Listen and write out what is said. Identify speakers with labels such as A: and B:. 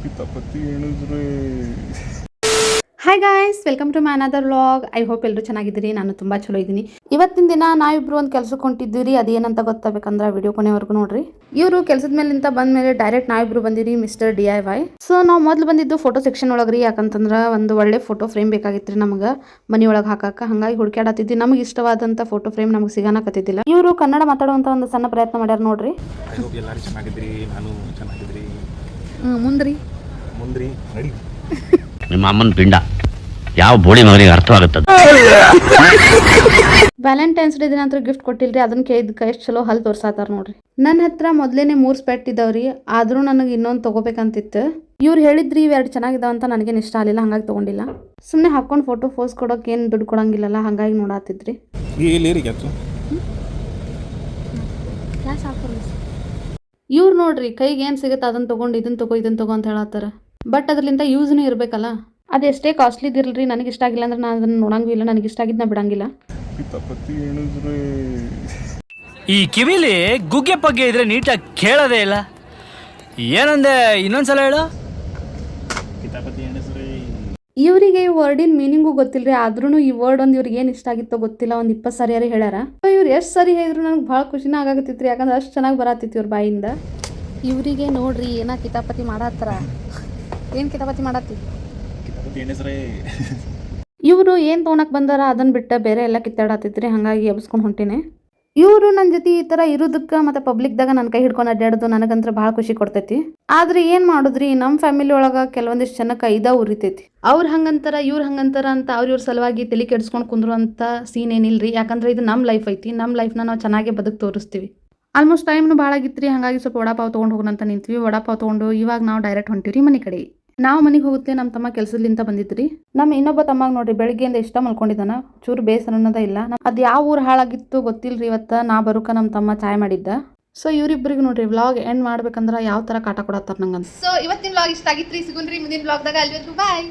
A: ಕಿತಾಪತಿ ಹೇಳಿದ್ರೆ
B: hi guys, welcome to my another vlog. I hope ಎಲ್ಲರೂ ಚೆನ್ನಾಗಿದ್ದೀರಿ. ನಾನು ತುಂಬ ಚಲೋ ಇದ್ದೀನಿ. ಇವತ್ತಿನ ದಿನ ನಾವಿಬ್ರು ಒಂದು ಕೆಲಸಕ್ಕೆ ಹೊಂಟಿದ್ದೀವಿ. ಅದೇನಂತ ಗೊತ್ತಾಗಬೇಕಂದ್ರೆ ವಿಡಿಯೋ ಕೊನೆವರೆಗೂ ನೋಡ್ರಿ. ಇವರು ಕೆಲಸದ ಮೇಲಿಂದ ಬಂದ ಮೇಲೆ ಡೈರೆಕ್ಟ್ ನಾವಿಬ್ರು ಬಂದಿರಿ ಮಿಸ್ಟರ್ DIY. ಸೊ ನಾವು ಮೊದಲು ಬಂದಿದ್ದು ಫೋಟೋ ಸೆಕ್ಷನ್ ಒಳಗ್ರಿ. ಯಾಕಂತಂದ್ರೆ ಒಂದು ಒಳ್ಳೆ ಫೋಟೋ ಫ್ರೇಮ್ ಬೇಕಾಗಿತ್ತು ರೀ ನಮಗೆ ಮನೆಯೊಳಗೆ ಹಾಕಕ್ಕೆ. ಹಾಗಾಗಿ ಹುಡುಕಾಡತ್ತಿದ್ವಿ. ನಮಗೆ ಇಷ್ಟವಾದಂಥ ಫೋಟೋ ಫ್ರೇಮ್ ನಮಗೆ ಸಿಗಾನಕತ್ತಿದ್ದಿಲ್ಲ. ಇವರು ಕನ್ನಡ ಮಾತಾಡುವಂಥ ಒಂದು ಸಣ್ಣ ಪ್ರಯತ್ನ ಮಾಡ್ಯಾರ ನೋಡ್ರಿ.
A: ಎಲ್ಲರೂ ಚೆನ್ನಾಗಿದ್ರಿ, ನಾನು ಚೆನ್ನಾಗಿದ್ರಿ.
B: ಮುಂದ್ರಿ
A: ನಡಿ.
C: ನಿಮ್ಮ ಅಮ್ಮನ ಪಿಂಡ ಯಾವ ಬೋಳಿ ಮಗನಿಗೆ ಅರ್ಥವಾಗುತ್ತದೆ.
B: ವ್ಯಾಲೆಂಟೈನ್ಸ್ ಡೇ ದಿನ ಅಂತ ಗಿಫ್ಟ್ ಕೊಟ್ಟಿಲ್ರಿ. ಅದನ್ನ ಕೇಳಿದ್ಕ ಎಷ್ಟು ಚಲೋ ಹಲ್ ತೋರ್ಸಾತಾರ ನೋಡ್ರಿ. ನನ್ನ ಹತ್ರ ಮೊದ್ಲೇನೆ 3 ಸ್ಪೆಟ್ ಇದಾವ್ರಿ. ಆದ್ರೂ ನನಗೆ ಇನ್ನೊಂದು ತಗೋಬೇಕಂತಿತ್ತು. ಇವ್ರು ಹೇಳಿದ್ರಿ ಇವೆರಡು ಚೆನ್ನಾಗಿದಾವ ಅಂತ ನನಗೇನು ಇಷ್ಟ ಆಗಲಿಲ್ಲ, ಹಂಗಾಗಿ ತಗೊಂಡಿಲ್ಲ. ಸುಮ್ಮನೆ ಹಾಕೊಂಡು ಫೋಟೋ ಪೋಸ್ ಕೊಡೋಕೆ ಏನು ದುಡ್ಡು ಕೊಡಂಗಿಲ್ಲಲ್ಲ, ಹಂಗಾಗಿ ನೋಡಾತಿದ್ರಿ. ಇವ್ರು ನೋಡ್ರಿ ಕೈಗೆ ಏನು ಸಿಗುತ್ತೆ ಅದನ್ನ ತಗೊಂಡು ಇದನ್ನ ತಗೋ ಅಂತ ಹೇಳತ್ತಾರ. ಬಟ್ ಅದ್ರಲಿಂದ ಯೂಸ್ನೂ ಇರಬೇಕಲ್ಲ. ಅದೆಷ್ಟೇ ಕಾಸ್ಟ್ಲಿ ಇದಿರಲ್ರಿ, ನನಗೆ ಇಷ್ಟ ಆಗಿಲ್ಲ ಅಂದ್ರೆ ನಾನು ಅದನ್ನು ನೋಡಂಗೂ ಇಲ್ಲ. ನನಗೆ ಇಷ್ಟ ಆಗಿದ್ನ ಬಿಡಂಗಿಲ್ಲ.
D: ಈ ಕಿವಿಲಿ ಗುಗ್ಗೆ ಪಗ್ಗೆ ಇದ್ರೆ ನೀಟಾಗಿ ಕೇಳೋದೇ ಇಲ್ಲ. ಏನಂದೆ ಇನ್ನೊಂದ್ಸಲ ಹೇಳು.
B: ಇವರಿಗೆ ಈ ವರ್ಡಿನ ಮೀನಿಂಗು ಗೊತ್ತಿಲ್ರಿ. ಆದ್ರೂ ಈ ವರ್ಡ್ ಒಂದು ಇವ್ರಿಗೆ ಏನು ಇಷ್ಟ ಆಗಿತ್ತೋ ಗೊತ್ತಿಲ್ಲ. ಒಂದು 20 ಸರಿಯಾರಿ ಹೇಳ್ಯಾರ. ಇವ್ರು ಎಷ್ಟು ಸರಿ ಹೇಳಿದ್ರು ನನಗೆ ಭಾಳ ಖುಷಿನ ಆಗಾಕತ್ತಿತ್ರಿ. ಯಾಕಂದ್ರೆ ಅಷ್ಟು ಚೆನ್ನಾಗಿ ಬರತ್ತಿತ್ತು ಇವ್ರ ಬಾಯಿಂದ. ಇವರಿಗೆ ನೋಡ್ರಿ ಏನ ಕಿತಾಪತಿ ಮಾಡತ್ತಾರ. ಏನು ಕಿತಾಪತಿ ಮಾಡತ್ತಿ? ಇವರು ಏನು ತೊಗೊಳಕ್ ಬಂದಾರ ಅದನ್ನ ಬಿಟ್ಟ ಬೇರೆ ಎಲ್ಲ ಕಿತ್ತಾಡತ್ತಿದ್ರಿ. ಹಾಗಾಗಿ ಎಬ್ಸ್ಕೊಂಡು ಹೊಂಟಿನಿ. ಇವರು ನನ್ನ ಜೊತೆ ಈ ಥರ ಇರೋದಕ್ಕೆ ಮತ್ತು ಪಬ್ಲಿಕ್ದಾಗ ನನ್ನ ಕೈ ಹಿಡ್ಕೊಂಡು ಅಡ್ಡಾಡೋದು ನನಗಂತ್ರ ಭಾಳ ಖುಷಿ ಕೊಡ್ತೈತಿ. ಆದ್ರೆ ಏನು ಮಾಡೋದ್ರಿ, ನಮ್ಮ ಫ್ಯಾಮಿಲಿ ಒಳಗೆ ಕೆಲವೊಂದಿಷ್ಟು ಜನಕ್ಕೆ ಇದ ಉರಿತೈತಿ. ಅವ್ರು ಹಂಗಂತಾರ ಇವ್ರು ಹಂಗಂತಾರ ಅಂತ ಇವ್ರ ಸಲುವಾಗಿ ತಲೆ ಕೆಡಿಸ್ಕೊಂಡು ಕುಂದ್ರುವಂಥ ಸೀನ್ ಏನಿಲ್ರಿ. ಯಾಕಂದ್ರೆ ಇದು ನಮ್ಮ ಲೈಫ್ ಐತಿ. ನಮ್ಮ ಲೈಫ್ನ ನಾವು ಚೆನ್ನಾಗಿ ಬದುಕು ತೋರಿಸ್ತೀವಿ. ಆಲ್ಮೋಸ್ಟ್ ಟೈಮ್ನು ಭಾಳ ಆಗಿತ್ತು. ಹಾಗಾಗಿ ಸ್ವಲ್ಪ ವಡಾಪಾವ್ ತೊಗೊಂಡು ಹೋಗೋಣ ಅಂತ ನಿಂತ್ವಿ. ವಡಾಪಾವ್ ತೊಗೊಂಡು ಇವಾಗ ನಾವು ಡೈರೆಕ್ಟ್ ಹೊಂಟಿವ್ರಿ ಮನೆ ಕಡೆ. ನಾವು ಮನೆಗೆ ಹೋಗುತ್ತೆ. ನಮ್ಮ ತಮ್ಮ ಕೆಲಸದಿಂದ ಬಂದಿದ್ರಿ. ನಮ್ಮ ಇನ್ನೊಬ್ಬ ತಮ್ಮಾಗ ನೋಡ್ರಿ ಬೆಳಗ್ಗೆಯಿಂದ ಇಷ್ಟ ಮಲ್ಕೊಂಡಿದ್ದಾನ. ಚೂರು ಬೇಸರ ಅನ್ನೋದ ಇಲ್ಲ. ಅದು ಯಾವ ಊರು ಹಾಳಾಗಿತ್ತು ಗೊತ್ತಿಲ್ರಿ. ಇವತ್ತು ನಾ ಬರೋಕ ನಮ್ಮ ತಮ್ಮ ಚಾಯ್ ಮಾಡಿದ್ದ. ಸೊ ಇವರಿಬ್ಬರಿಗೆ ನೋಡ್ರಿ ವ್ಲಾಗ್ ಎಂಡ್ ಮಾಡ್ಬೇಕಂದ್ರೆ ಯಾವ ಥರ ಕಾಟ ಕೊಡತ್ತಾರ ನಂಗಂತ. ಸೊ ಇವತ್ತಿನ ವ್ಲಾಗ್ ಇಷ್ಟ ಆಗಿತ್ರಿ. ಸಿಗುನ್ರಿ ಮುಂದಿನ ವ್ಲಾಗ್ದಾಗ. ಅಲ್ಲಿವರೆಗೂ ಬಾಯ್.